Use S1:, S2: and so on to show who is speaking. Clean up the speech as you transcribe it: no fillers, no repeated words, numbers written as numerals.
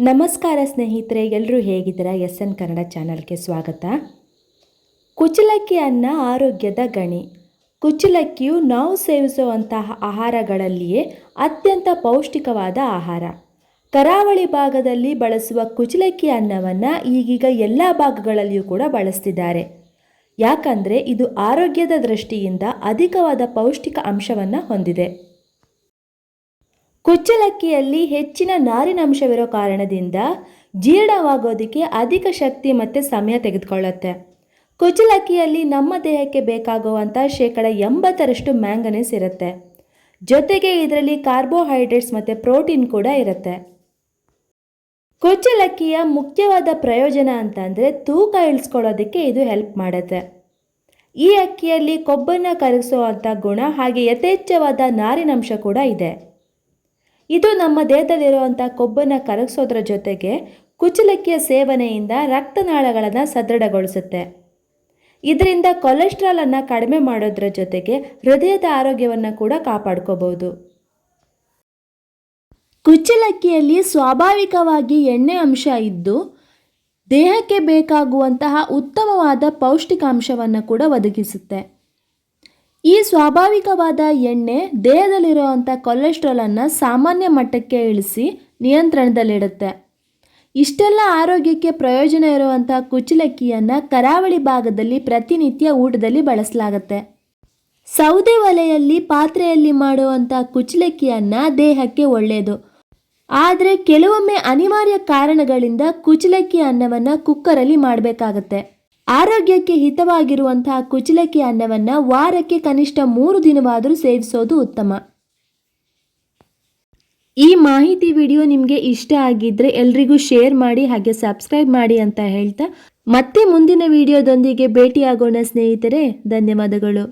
S1: ನಮಸ್ಕಾರ ಸ್ನೇಹಿತರೆ, ಎಲ್ಲರೂ ಹೇಗಿದ್ದೀರಾ? SN ಕನ್ನಡ ಚಾನಲ್ಗೆ ಸ್ವಾಗತ. ಕುಚ್ಚಲಕ್ಕಿ ಅನ್ನ ಆರೋಗ್ಯದ ಗಣಿ. ಕುಚ್ಚಲಕ್ಕಿಯು ನಾವು ಸೇವಿಸುವಂತಹ ಆಹಾರಗಳಲ್ಲಿಯೇ ಅತ್ಯಂತ ಪೌಷ್ಟಿಕವಾದ ಆಹಾರ. ಕರಾವಳಿ ಭಾಗದಲ್ಲಿ ಬಳಸುವ ಕುಚ್ಚಲಕ್ಕಿ ಅನ್ನವನ್ನು ಈಗೀಗ ಎಲ್ಲ ಭಾಗಗಳಲ್ಲಿಯೂ ಕೂಡ ಬಳಸ್ತಿದ್ದಾರೆ. ಯಾಕಂದರೆ ಇದು ಆರೋಗ್ಯದ ದೃಷ್ಟಿಯಿಂದ ಅಧಿಕವಾದ ಪೌಷ್ಟಿಕ ಅಂಶವನ್ನು ಹೊಂದಿದೆ. ಕುಚ್ಚಲಕ್ಕಿಯಲ್ಲಿ ಹೆಚ್ಚಿನ ನಾರಿನಂಶವಿರೋ ಕಾರಣದಿಂದ ಜೀರ್ಣವಾಗೋದಕ್ಕೆ ಅಧಿಕ ಶಕ್ತಿ ಮತ್ತು ಸಮಯ ತೆಗೆದುಕೊಳ್ಳುತ್ತೆ. ಕುಚ್ಚಲಕ್ಕಿಯಲ್ಲಿ ನಮ್ಮ ದೇಹಕ್ಕೆ ಬೇಕಾಗುವಂಥ 80% ಮ್ಯಾಂಗನೀಸ್ ಇರುತ್ತೆ. ಜೊತೆಗೆ ಇದರಲ್ಲಿ ಕಾರ್ಬೋಹೈಡ್ರೇಟ್ಸ್ ಮತ್ತು ಪ್ರೋಟೀನ್ ಕೂಡ ಇರುತ್ತೆ. ಕುಚ್ಚಲಕ್ಕಿಯ ಮುಖ್ಯವಾದ ಪ್ರಯೋಜನ ಅಂತಂದರೆ ತೂಕ ಇಳಿಸ್ಕೊಳ್ಳೋದಕ್ಕೆ ಇದು ಹೆಲ್ಪ್ ಮಾಡುತ್ತೆ. ಈ ಅಕ್ಕಿಯಲ್ಲಿ ಕೊಬ್ಬನ್ನು ಕರಗಿಸುವಂಥ ಗುಣ ಹಾಗೆ ಯಥೇಚ್ಛವಾದ ನಾರಿನಂಶ ಕೂಡ ಇದೆ. ಇದು ನಮ್ಮ ದೇಹದಲ್ಲಿರುವಂಥ ಕೊಬ್ಬನ್ನು ಕರಗಿಸೋದ್ರ ಜೊತೆಗೆ ಕುಚ್ಚಲಕ್ಕಿಯ ಸೇವನೆಯಿಂದ ರಕ್ತನಾಳಗಳನ್ನು ಸದೃಢಗೊಳಿಸುತ್ತೆ. ಇದರಿಂದ ಕೊಲೆಸ್ಟ್ರಾಲನ್ನು ಕಡಿಮೆ ಮಾಡೋದ್ರ ಜೊತೆಗೆ ಹೃದಯದ ಆರೋಗ್ಯವನ್ನು ಕೂಡ ಕಾಪಾಡ್ಕೋಬಹುದು. ಕುಚ್ಚಲಕ್ಕಿಯಲ್ಲಿ ಸ್ವಾಭಾವಿಕವಾಗಿ ಎಣ್ಣೆ ಅಂಶ ಇದ್ದು ದೇಹಕ್ಕೆ ಬೇಕಾಗುವಂತಹ ಉತ್ತಮವಾದ ಪೌಷ್ಟಿಕಾಂಶವನ್ನು ಕೂಡ ಒದಗಿಸುತ್ತೆ. ಈ ಸ್ವಾಭಾವಿಕವಾದ ಎಣ್ಣೆ ದೇಹದಲ್ಲಿರುವಂಥ ಕೊಲೆಸ್ಟ್ರಾಲನ್ನು ಸಾಮಾನ್ಯ ಮಟ್ಟಕ್ಕೆ ಇಳಿಸಿ ನಿಯಂತ್ರಣದಲ್ಲಿಡುತ್ತೆ. ಇಷ್ಟೆಲ್ಲ ಆರೋಗ್ಯಕ್ಕೆ ಪ್ರಯೋಜನ ಇರುವಂಥ ಕುಚ್ಚಲಕ್ಕಿಯನ್ನು ಕರಾವಳಿ ಭಾಗದಲ್ಲಿ ಪ್ರತಿನಿತ್ಯ ಊಟದಲ್ಲಿ ಬಳಸಲಾಗುತ್ತೆ. ಸೌದೆ ಒಲೆಯಲ್ಲಿ ಪಾತ್ರೆಯಲ್ಲಿ ಮಾಡುವಂಥ ಕುಚ್ಚಲಕ್ಕಿಯನ್ನು ದೇಹಕ್ಕೆ ಒಳ್ಳೆಯದು. ಆದರೆ ಕೆಲವೊಮ್ಮೆ ಅನಿವಾರ್ಯ ಕಾರಣಗಳಿಂದ ಕುಚ್ಚಲಕ್ಕಿ ಅನ್ನವನ್ನು ಕುಕ್ಕರಲ್ಲಿ ಮಾಡಬೇಕಾಗತ್ತೆ. ಆರೋಗ್ಯಕ್ಕೆ ಹಿತವಾಗಿರುವಂತಹ ಕುಚ್ಚಲಕ್ಕಿ ಅನ್ನವನ್ನು ವಾರಕ್ಕೆ ಕನಿಷ್ಠ 3 ದಿನವಾದರೂ ಸೇವಿಸೋದು ಉತ್ತಮ. ಈ ಮಾಹಿತಿ ವಿಡಿಯೋ ನಿಮಗೆ ಇಷ್ಟ ಆಗಿದ್ದರೆ ಎಲ್ರಿಗೂ ಶೇರ್ ಮಾಡಿ ಹಾಗೆ ಸಬ್ಸ್ಕ್ರೈಬ್ ಮಾಡಿ ಅಂತ ಹೇಳ್ತಾ ಮತ್ತೆ ಮುಂದಿನ ವಿಡಿಯೋದೊಂದಿಗೆ ಭೇಟಿಯಾಗೋಣ ಸ್ನೇಹಿತರೆ. ಧನ್ಯವಾದಗಳು.